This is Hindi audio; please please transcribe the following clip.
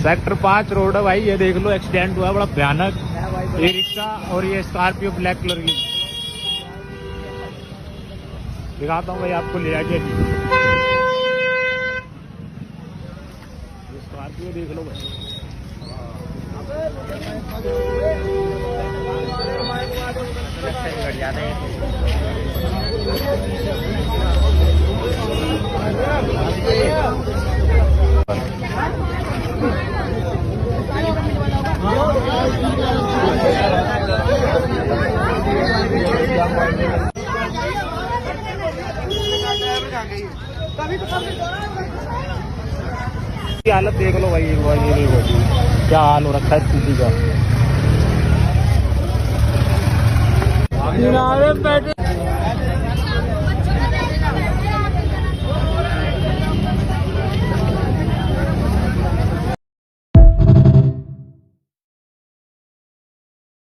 सेक्टर 5 रोड है भाई, ये देख लो एक्सीडेंट हुआ है बड़ा भयानक। ये रिक्शा और ये स्कॉर्पियो ब्लैक कलर की। दिखाता हूँ भाई आपको, ले आके स्कॉर्पियो देख लो भाई। की हालत देख लो भाई, ये देखो क्या हाल हो रखा है स्कूटी का।